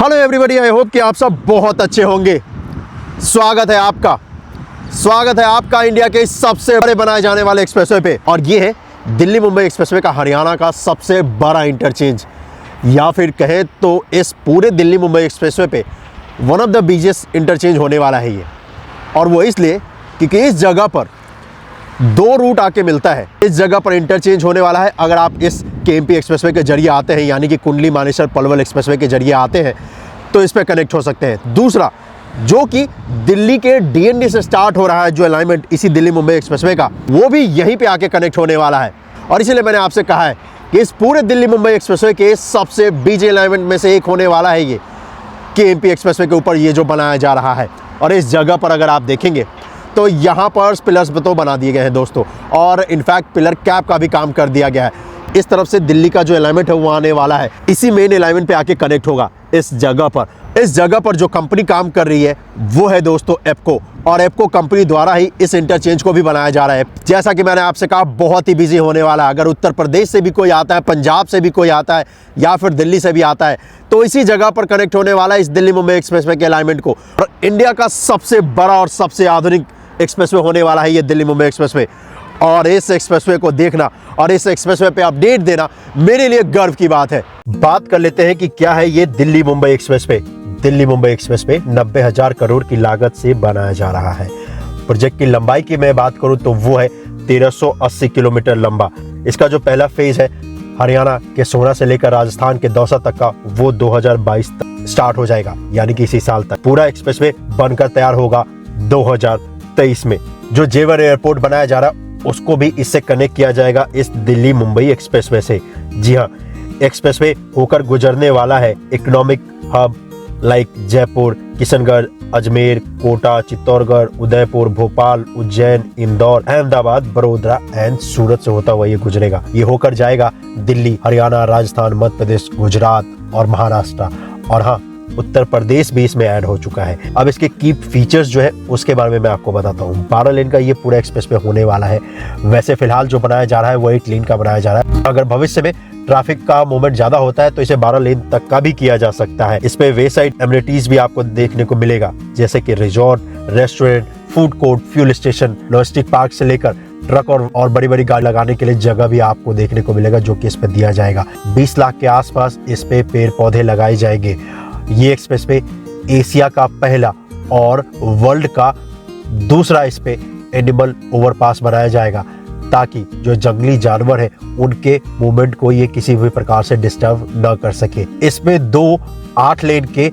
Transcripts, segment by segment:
Hello everybody, I hope कि आप सब बहुत अच्छे होंगे। स्वागत है आपका इंडिया के सबसे बड़े बनाए जाने वाले एक्सप्रेसवे पे। और ये है दिल्ली मुंबई एक्सप्रेसवे का हरियाणा का सबसे बड़ा इंटरचेंज, या फिर कहें तो इस पूरे दिल्ली मुंबई एक्सप्रेसवे पे one of the biggest interchange होने वाला है ये। और वो इसलिए क्योंकि इस जगह पर दो रूट आके मिलता है। इस जगह पर इंटरचेंज होने वाला है। अगर आप इस केएमपी एक्सप्रेसवे के जरिए आते हैं, यानी कि कुंडली मानेसर पलवल एक्सप्रेसवे के जरिए आते हैं, तो इस पे कनेक्ट हो सकते हैं। दूसरा, जो कि दिल्ली के डीएनडी से स्टार्ट हो रहा है जो अलाइनमेंट इसी दिल्ली मुंबई एक्सप्रेसवे का, वो भी यहीं पे आके कनेक्ट होने वाला है। और इसीलिए मैंने आपसे कहा है कि इस पूरे दिल्ली मुंबई एक्सप्रेसवे के सबसे बिजी अलाइनमेंट में से एक होने वाला है ये केएमपी एक्सप्रेसवे के ऊपर ये जो बनाया जा रहा है। और इस जगह पर अगर आप देखेंगे तो यहाँ पर पिलर्स तो बना दिए गए हैं दोस्तों, और इनफैक्ट पिलर कैप का भी काम कर दिया गया है। इस तरफ से दिल्ली का जो अलाइनमेंट है वो आने वाला है, इसी मेन अलाइनमेंट पे आके कनेक्ट होगा इस जगह पर। इस जगह पर जो कंपनी काम कर रही है वो है दोस्तों एप्को, और एप्को कंपनी द्वारा ही इस इंटरचेंज को भी बनाया जा रहा है। जैसा कि मैंने आपसे कहा, बहुत ही बिजी होने वाला है। अगर उत्तर प्रदेश से भी कोई आता है, पंजाब से भी कोई आता है, या फिर दिल्ली से भी आता है, तो इसी जगह पर कनेक्ट होने वाला है इस दिल्ली मुंबई एक्सप्रेसवे के अलाइनमेंट को। और इंडिया का सबसे बड़ा और सबसे आधुनिक एक्सप्रेसवे होने वाला है ये दिल्ली मुंबई एक्सप्रेसवे। और इस एक्सप्रेसवे को देखना और इस एक्सप्रेसवे पे अपडेट देना मेरे लिए गर्व की बात है। बात कर लेते हैं कि क्या है ये दिल्ली मुंबई एक्सप्रेसवे। दिल्ली मुंबई एक्सप्रेसवे 90,000 करोड़ की लागत से बनाया जा रहा है। प्रोजेक्ट की लंबाई की मैं बात करूं तो वो है 1380 किलोमीटर लंबा। इसका जो पहला फेज है हरियाणा के सोहना से लेकर राजस्थान के दौसा तक का, वो 2022 तक स्टार्ट हो जाएगा, यानी कि इसी साल तक। पूरा एक्सप्रेसवे बनकर तैयार होगा 2023 में। जो जेवर एयरपोर्ट बनाया जा रहा है उसको भी इससे कनेक्ट किया जाएगा इस दिल्ली मुंबई एक्सप्रेसवे से। जी हाँ, एक्सप्रेसवे होकर गुजरने वाला है economic hub like Jaipur, Kishangarh, Ajmer, Kota, Chittorgarh, Udaipur, Bhopal, Ujjain, Indore, Ahmedabad, Vadodara and Surat से होता हुआ ये गुजरेगा। ये होकर जाएगा दिल्ली, हरियाणा, राजस्थान, मध्य प्रदेश, गुजरात और महाराष्ट्र, और हाँ, उत्तर प्रदेश भी इसमें ऐड हो चुका है। अब इसके की फीचर्स जो है उसके बारे में मैं आपको बताता हूँ। 12 लेन का ये पूरा एक्सप्रेसवे होने वाला है। वैसे फिलहाल जो बनाया जा रहा है वो 8 लेन का बनाया जा रहा है। अगर भविष्य में ट्रैफिक का मूवमेंट ज्यादा होता है तो इसे 12 लेन तक का भी किया जा सकता है। इस पे वे साइड एमिनिटीज भी आपको देखने को मिलेगा, जैसे कि resort, restaurant, food court, fuel station, logistic park से लेकर ट्रक और बड़ी बड़ी गाड़ी लगाने के लिए जगह भी आपको देखने को मिलेगा, जो कि इस पे दिया जाएगा। 20 लाख के आसपास इस पे पेड़ पौधे लगाए जाएंगे। ये एक्सप्रेसवे एशिया का पहला और वर्ल्ड का दूसरा इस पे एनिमल ओवरपास बनाया जाएगा, ताकि जो जंगली जानवर है उनके मूवमेंट को ये किसी भी प्रकार से डिस्टर्ब न कर सके। इसमें 2 8 लेन के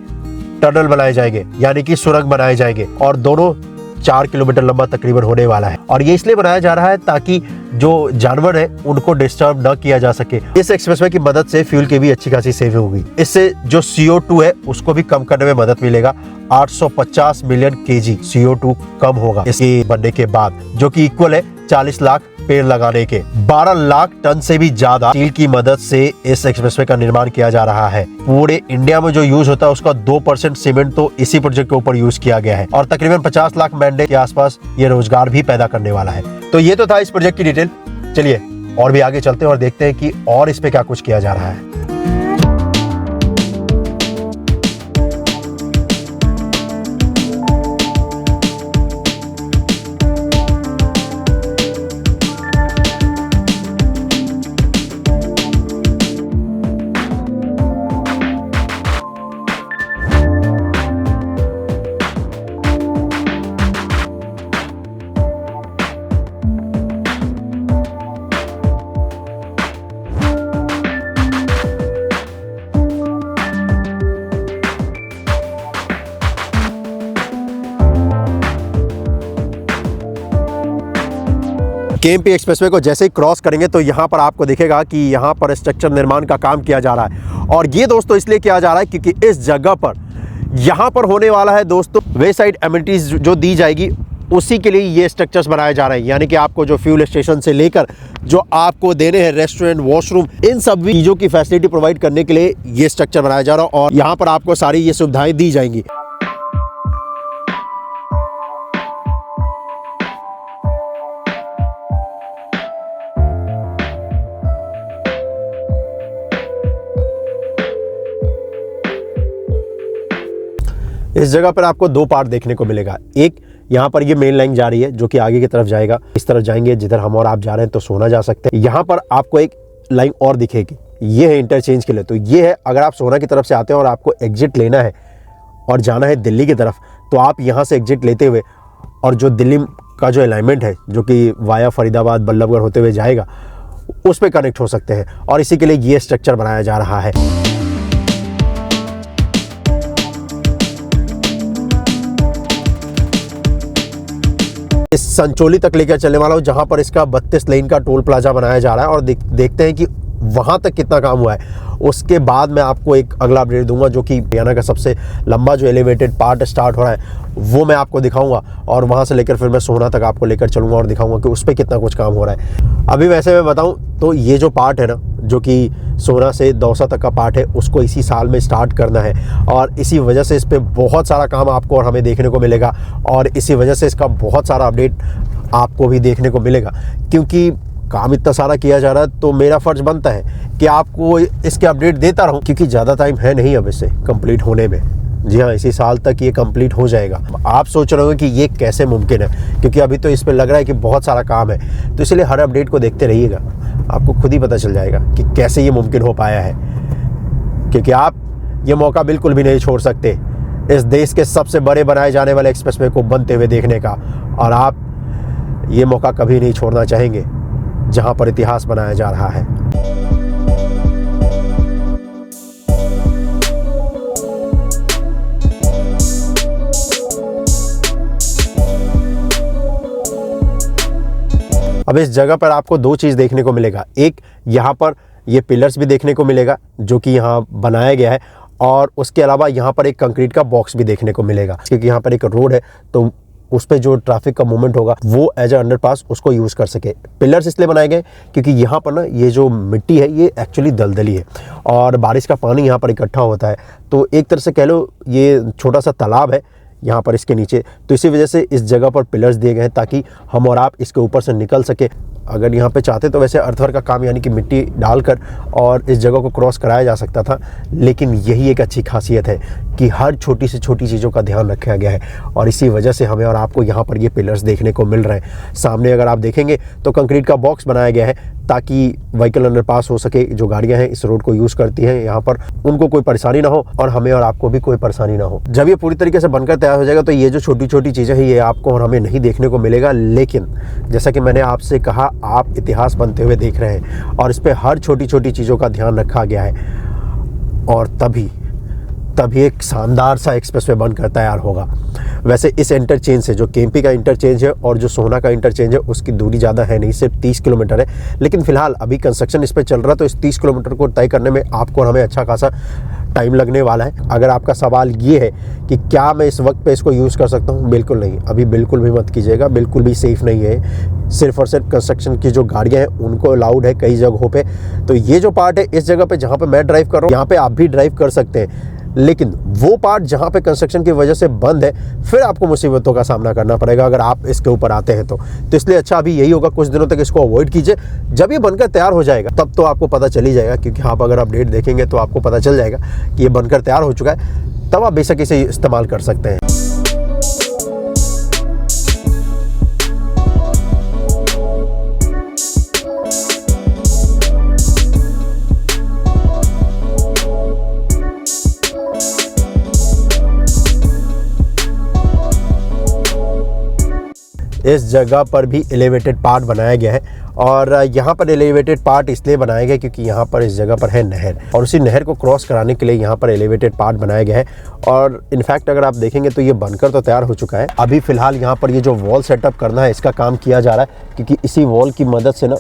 टनल बनाए जाएंगे, यानी कि सुरंग बनाए जाएंगे, और दोनों 4 किलोमीटर लंबा तकरीबन होने वाला है। और ये इसलिए बनाया जा रहा है ताकि जो जानवर है उनको डिस्टर्ब न किया जा सके। इस एक्सप्रेसवे की मदद से फ्यूल की भी अच्छी खासी सेविंग होगी। इससे जो CO2 है उसको भी कम करने में मदद मिलेगा। 850 मिलियन केजी CO2 कम होगा इसके बनने के बाद, जो कि इक्वल है 40 लाख पेड़ लगाने के। 12 लाख टन से भी ज्यादा स्टील की मदद से इस एक्सप्रेसवे का निर्माण किया जा रहा है। पूरे इंडिया में जो यूज होता है उसका 2% सीमेंट तो इसी प्रोजेक्ट के ऊपर यूज किया गया है, और तकरीबन 50 लाख मैंडे के आसपास ये रोजगार भी पैदा करने वाला है। तो ये तो था इस प्रोजेक्ट की डिटेल। चलिए और भी आगे चलते हैं और देखते हैं कि और इस पे क्या कुछ किया जा रहा है। केएमपी एक्सप्रेसवे को जैसे ही क्रॉस करेंगे तो यहाँ पर आपको दिखेगा कि यहाँ पर स्ट्रक्चर निर्माण का काम किया जा रहा है। और ये दोस्तों इसलिए किया जा रहा है क्योंकि इस जगह पर यहाँ पर होने वाला है दोस्तों वे साइड एमिनिटीज जो दी जाएगी, उसी के लिए ये स्ट्रक्चर्स बनाए जा रहे हैं। यानी कि आपको जो फ्यूल स्टेशन से लेकर जो आपको देने हैं रेस्टोरेंट, वॉशरूम, इन सब चीज़ों की फैसिलिटी प्रोवाइड करने के लिए ये स्ट्रक्चर बनाया जा रहा है, और यहाँ पर आपको सारी ये सुविधाएं दी जाएंगी। इस जगह पर आपको दो पार्ट देखने को मिलेगा। एक यहाँ पर ये मेन लाइन जा रही है जो कि आगे की तरफ जाएगा, इस तरफ जाएंगे जिधर हम और आप जा रहे हैं तो सोना जा सकते हैं। यहाँ पर आपको एक लाइन और दिखेगी, ये है इंटरचेंज के लिए। तो ये है अगर आप सोना की तरफ से आते हैं और आपको एग्जिट लेना है और जाना है दिल्ली की तरफ, तो आप यहाँ से एग्जिट लेते हुए और जो दिल्ली का जो अलाइनमेंट है जो कि वाया फरीदाबाद बल्लभगढ़ होते हुए जाएगा उस पर कनेक्ट हो सकते हैं। और इसी के लिए ये स्ट्रक्चर बनाया जा रहा है। इस संचोली तक लेकर चलने वाला हूँ जहां पर इसका 32 लेन का टोल प्लाजा बनाया जा रहा है और देखते हैं कि वहां तक कितना काम हुआ है। उसके बाद मैं आपको एक अगला अपडेट दूंगा जो कि हरियाणा का सबसे लंबा जो एलिवेटेड पार्ट स्टार्ट हो रहा है वो मैं आपको दिखाऊंगा और वहां से लेकर फिर मैं सोना तक आपको लेकर चलूंगा और दिखाऊंगा कि उस पर कितना कुछ काम हो रहा है। अभी वैसे मैं बताऊं तो ये जो पार्ट है ना, जो कि सोना से दौसा तक का पार्ट है, उसको इसी साल में स्टार्ट करना है और इसी वजह से इस पर बहुत सारा काम आपको और हमें देखने को मिलेगा और इसी वजह से इसका बहुत सारा अपडेट आपको भी देखने को मिलेगा। क्योंकि काम इतना सारा किया जा रहा है तो मेरा फ़र्ज़ बनता है कि आपको इसके अपडेट देता रहूं, क्योंकि ज़्यादा टाइम है नहीं अब इसे कंप्लीट होने में। जी हाँ, इसी साल तक ये कंप्लीट हो जाएगा। आप सोच रहे होंगे कि ये कैसे मुमकिन है, क्योंकि अभी तो इस पर लग रहा है कि बहुत सारा काम है। तो इसलिए हर अपडेट को देखते रहिएगा, आपको खुद ही पता चल जाएगा कि कैसे ये मुमकिन हो पाया है। क्योंकि आप ये मौका बिल्कुल भी नहीं छोड़ सकते इस देश के सबसे बड़े बनाए जाने वाले एक्सप्रेसवे को बनते हुए देखने का, और आप ये मौका कभी नहीं छोड़ना चाहेंगे जहां पर इतिहास बनाया जा रहा है। अब इस जगह पर आपको दो चीज़ देखने को मिलेगा। एक, यहाँ पर ये पिलर्स भी देखने को मिलेगा जो कि यहाँ बनाया गया है, और उसके अलावा यहाँ पर एक कंक्रीट का बॉक्स भी देखने को मिलेगा, क्योंकि यहाँ पर एक रोड है तो उस पर जो ट्रैफिक का मूवमेंट होगा वो एज ए अंडरपास उसको यूज़ कर सके। पिलर्स इसलिए बनाए गए क्योंकि यहाँ पर ना ये जो मिट्टी है ये एक्चुअली दलदली है और बारिश का पानी यहाँ पर इकट्ठा होता है। तो एक तरह से कह लो ये छोटा सा तालाब है यहाँ पर इसके नीचे, तो इसी वजह से इस जगह पर पिलर्स दिए गए हैं ताकि हम और आप इसके ऊपर से निकल सके। अगर यहाँ पे चाहते तो वैसे अर्थवर्क का काम यानी कि मिट्टी डालकर और इस जगह को क्रॉस कराया जा सकता था, लेकिन यही एक अच्छी खासियत है कि हर छोटी से छोटी चीज़ों का ध्यान रखा गया है और इसी वजह से हमें और आपको यहाँ पर ये पिलर्स देखने को मिल रहे हैं। सामने अगर आप देखेंगे तो कंक्रीट का बॉक्स बनाया गया है ताकि व्हीकल अंडरपास हो सके। जो गाड़ियाँ हैं इस रोड को यूज़ करती हैं यहाँ पर, उनको कोई परेशानी ना हो और हमें और आपको भी कोई परेशानी ना हो। जब ये पूरी तरीके से बनकर तैयार हो जाएगा तो ये जो छोटी छोटी चीज़ें हैं ये आपको और हमें नहीं देखने को मिलेगा, लेकिन जैसा कि मैंने आपसे कहा आप इतिहास बनते हुए देख रहे हैं और इस पर हर छोटी छोटी चीज़ों का ध्यान रखा गया है और तभी एक शानदार सा एक्सप्रेसवे बनकर तैयार होगा। वैसे इस इंटरचेंज से जो केएमपी का इंटरचेंज है और जो सोहना का इंटरचेंज है उसकी दूरी ज़्यादा है नहीं, सिर्फ 30 किलोमीटर है, लेकिन फिलहाल अभी कंस्ट्रक्शन इस पर चल रहा है तो इस 30 किलोमीटर को तय करने में आपको और हमें अच्छा खासा टाइम लगने वाला है। अगर आपका सवाल ये है कि क्या मैं इस वक्त पे इसको यूज़ कर सकता हूँ, बिल्कुल नहीं, अभी बिल्कुल भी मत कीजिएगा, बिल्कुल भी सेफ़ नहीं है। सिर्फ और सिर्फ कंस्ट्रक्शन की जो गाड़ियाँ हैं उनको अलाउड है कई जगहों पे। तो ये जो पार्ट है इस जगह पे जहाँ पे मैं ड्राइव कर रहा हूँ यहाँ पे आप भी ड्राइव कर सकते हैं, लेकिन वो पार्ट जहाँ पे कंस्ट्रक्शन की वजह से बंद है फिर आपको मुसीबतों का सामना करना पड़ेगा अगर आप इसके ऊपर आते हैं तो इसलिए अच्छा अभी यही होगा, कुछ दिनों तक इसको अवॉइड कीजिए। जब ये बनकर तैयार हो जाएगा तब तो आपको पता चल ही जाएगा, क्योंकि आप अगर अपडेट देखेंगे तो आपको पता चल जाएगा कि ये बनकर तैयार हो चुका है, तब आप बेशक इसे इस्तेमाल कर सकते हैं। इस जगह पर भी एलिवेटेड पार्ट बनाया गया है और यहाँ पर एलिवेटेड पार्ट इसलिए बनाया गया क्योंकि यहाँ पर इस जगह पर है नहर और उसी नहर को क्रॉस कराने के लिए यहाँ पर एलिवेटेड पार्ट बनाया गया है। और इनफैक्ट अगर आप देखेंगे तो ये बनकर तो तैयार हो चुका है। अभी फ़िलहाल यहाँ पर ये जो वॉल सेटअप करना है इसका काम किया जा रहा है, क्योंकि इसी वॉल की मदद से ना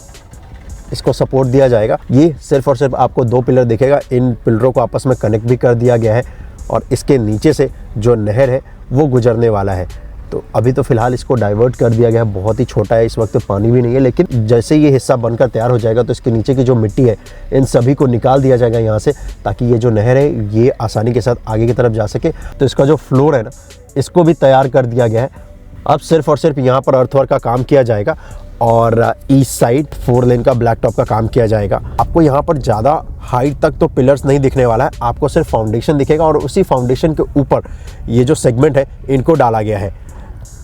इसको सपोर्ट दिया जाएगा। ये सिर्फ और सिर्फ आपको 2 पिलर दिखेगा, इन पिलरों को आपस में कनेक्ट भी कर दिया गया है और इसके नीचे से जो नहर है वो गुजरने वाला है। तो अभी तो फ़िलहाल इसको डाइवर्ट कर दिया गया है, बहुत ही छोटा है, इस वक्त तो पानी भी नहीं है, लेकिन जैसे ये हिस्सा बनकर तैयार हो जाएगा तो इसके नीचे की जो मिट्टी है इन सभी को निकाल दिया जाएगा यहाँ से, ताकि ये जो नहर है ये आसानी के साथ आगे की तरफ जा सके। तो इसका जो फ्लोर है ना इसको भी तैयार कर दिया गया है। अब सिर्फ और सिर्फ यहाँ पर अर्थवर्क का काम किया जाएगा और ईस्ट साइड 4 लेन का ब्लैक टॉप का काम किया जाएगा। आपको यहाँ पर ज़्यादा हाइट तक तो पिलर्स नहीं दिखने वाला है, आपको सिर्फ फाउंडेशन दिखेगा और उसी फाउंडेशन के ऊपर ये जो सेगमेंट है इनको डाला गया है।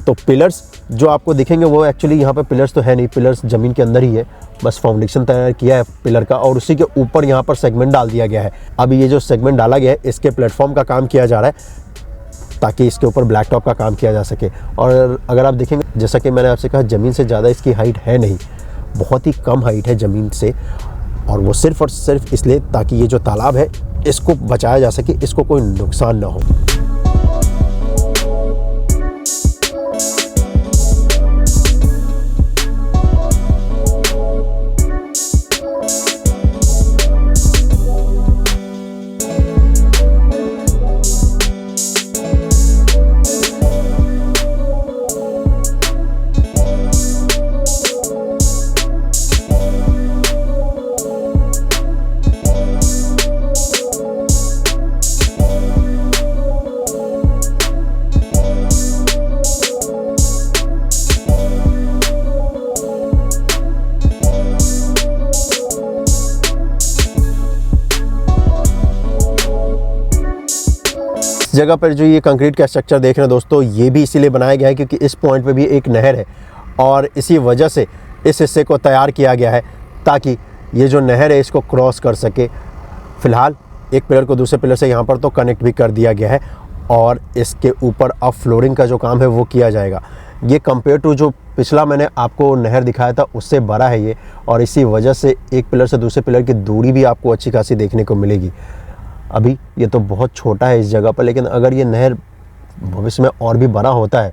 तो पिलर्स जो आपको दिखेंगे वो एक्चुअली यहाँ पे पिलर्स तो है नहीं, पिलर्स ज़मीन के अंदर ही है, बस फाउंडेशन तैयार किया है पिलर का और उसी के ऊपर यहाँ पर सेगमेंट डाल दिया गया है। अभी ये जो सेगमेंट डाला गया है इसके प्लेटफॉर्म का काम किया जा रहा है ताकि इसके ऊपर ब्लैक टॉप का काम किया जा सके। और अगर आप देखेंगे, जैसा कि मैंने आपसे कहा, ज़मीन से ज़्यादा इसकी हाइट है नहीं, बहुत ही कम हाइट है ज़मीन से, और वो सिर्फ और सिर्फ इसलिए ताकि ये जो तालाब है इसको बचाया जा सके, इसको कोई नुकसान ना हो। जगह पर जो ये कंक्रीट का स्ट्रक्चर देख रहे हैं दोस्तों, ये भी इसीलिए बनाया गया है क्योंकि इस पॉइंट पे भी एक नहर है और इसी वजह से इस हिस्से को तैयार किया गया है ताकि ये जो नहर है इसको क्रॉस कर सके। फ़िलहाल एक पिलर को दूसरे पिलर से यहाँ पर तो कनेक्ट भी कर दिया गया है और इसके ऊपर अब फ्लोरिंग का जो काम है वो किया जाएगा। ये कंपेयर टू जो पिछला मैंने आपको नहर दिखाया था उससे बड़ा है ये, और इसी वजह से एक पिलर से दूसरे पिलर की दूरी भी आपको अच्छी खासी देखने को मिलेगी। अभी ये तो बहुत छोटा है इस जगह पर, लेकिन अगर ये नहर भविष्य में और भी बड़ा होता है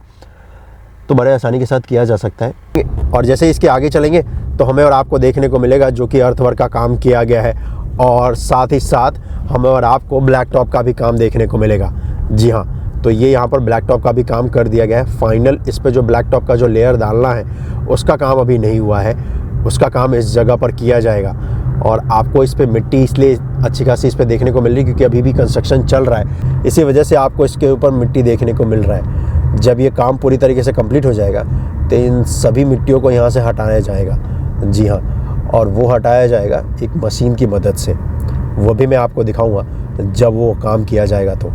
तो बड़े आसानी के साथ किया जा सकता है। और जैसे इसके आगे चलेंगे तो हमें और आपको देखने को मिलेगा जो कि अर्थवर्क का काम किया गया है, और साथ ही साथ हमें और आपको ब्लैक टॉप का भी काम देखने को मिलेगा। जी हाँ, तो ये यहाँ पर ब्लैक टॉप का भी काम कर दिया गया है। फाइनल इस पर जो ब्लैक टॉप का जो लेयर डालना है उसका काम अभी नहीं हुआ है, उसका काम इस जगह पर किया जाएगा। और आपको इस पे मिट्टी इसलिए अच्छी खासी इस पे देखने को मिल रही है क्योंकि अभी भी कंस्ट्रक्शन चल रहा है, इसी वजह से आपको इसके ऊपर मिट्टी देखने को मिल रहा है। जब ये काम पूरी तरीके से कंप्लीट हो जाएगा तो इन सभी मिट्टियों को यहाँ से हटाया जाएगा। जी हाँ, और वो हटाया जाएगा एक मशीन की मदद से, वो भी मैं आपको दिखाऊँगा जब वो काम किया जाएगा। तो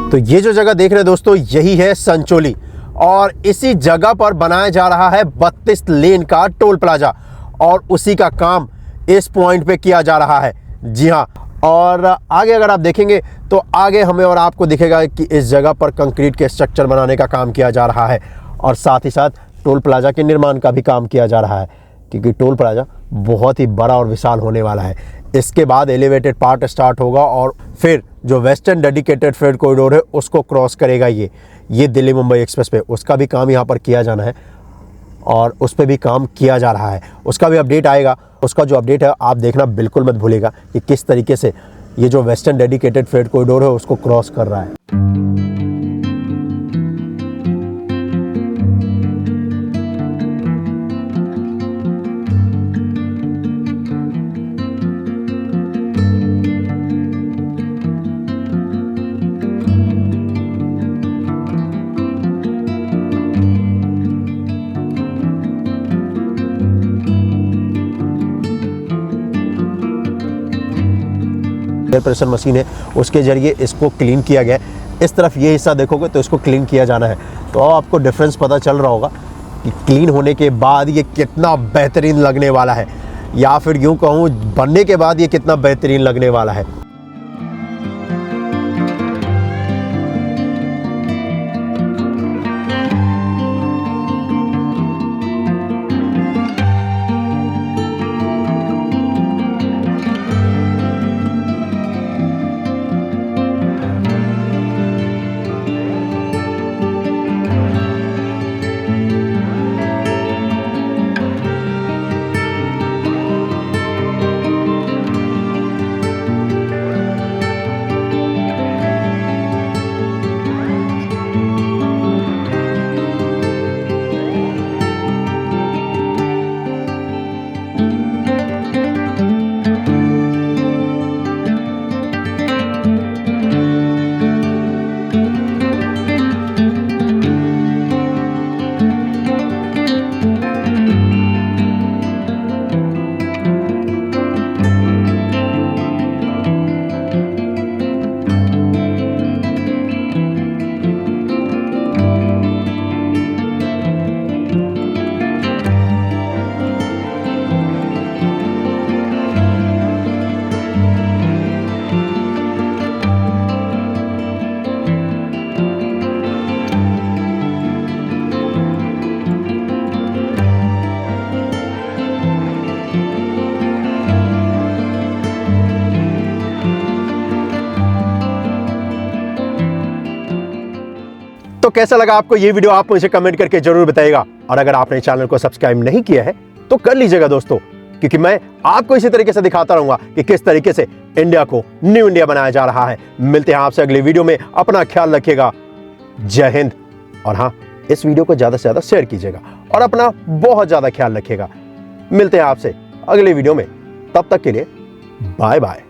तो ये जो जगह देख रहे हैं दोस्तों, यही है संचोली, और इसी जगह पर बनाया जा रहा है 32 लेन का टोल प्लाजा, और उसी का काम इस पॉइंट पे किया जा रहा है। जी हाँ, और आगे अगर आप देखेंगे तो आगे हमें और आपको दिखेगा कि इस जगह पर कंक्रीट के स्ट्रक्चर बनाने का काम किया जा रहा है, और साथ ही साथ टोल प्लाजा के निर्माण का भी काम किया जा रहा है, क्योंकि टोल प्लाजा बहुत ही बड़ा और विशाल होने वाला है। इसके बाद एलिवेटेड पार्ट स्टार्ट होगा और फिर जो वेस्टर्न डेडिकेटेड फ्रेट कॉरिडोर है उसको क्रॉस करेगा ये दिल्ली मुंबई एक्सप्रेस पे, उसका भी काम यहाँ पर किया जाना है और उस पर भी काम किया जा रहा है। उसका भी अपडेट आएगा, उसका जो अपडेट है आप देखना बिल्कुल मत भूलिएगा कि किस तरीके से ये जो वेस्टर्न डेडिकेटेड फ्रेट कॉरिडोर है उसको क्रॉस कर रहा है। एयर प्रेशर मशीन है उसके ज़रिए इसको क्लीन किया गया है। इस तरफ ये हिस्सा देखोगे तो इसको क्लीन किया जाना है, तो आपको डिफरेंस पता चल रहा होगा कि क्लीन होने के बाद ये कितना बेहतरीन लगने वाला है, या फिर यूँ कहूँ बनने के बाद ये कितना बेहतरीन लगने वाला है। तो कैसा लगा आपको ये वीडियो, आप मुझे कमेंट करके जरूर बताइएगा। और अगर आपने चैनल को सब्सक्राइब नहीं किया है तो कर लीजिएगा दोस्तों, क्योंकि मैं आपको इसी तरीके से दिखाता रहूंगा कि किस तरीके से इंडिया को न्यू इंडिया बनाया जा रहा है। मिलते हैं आपसे अगली वीडियो में। अपना ख्याल रखिएगा। जय हिंद। और हाँ, इस वीडियो को ज्यादा से ज्यादा शेयर कीजिएगा और अपना बहुत ज्यादा ख्याल रखिएगा। मिलते हैं आपसे अगले वीडियो में, तब तक के लिए बाय बाय।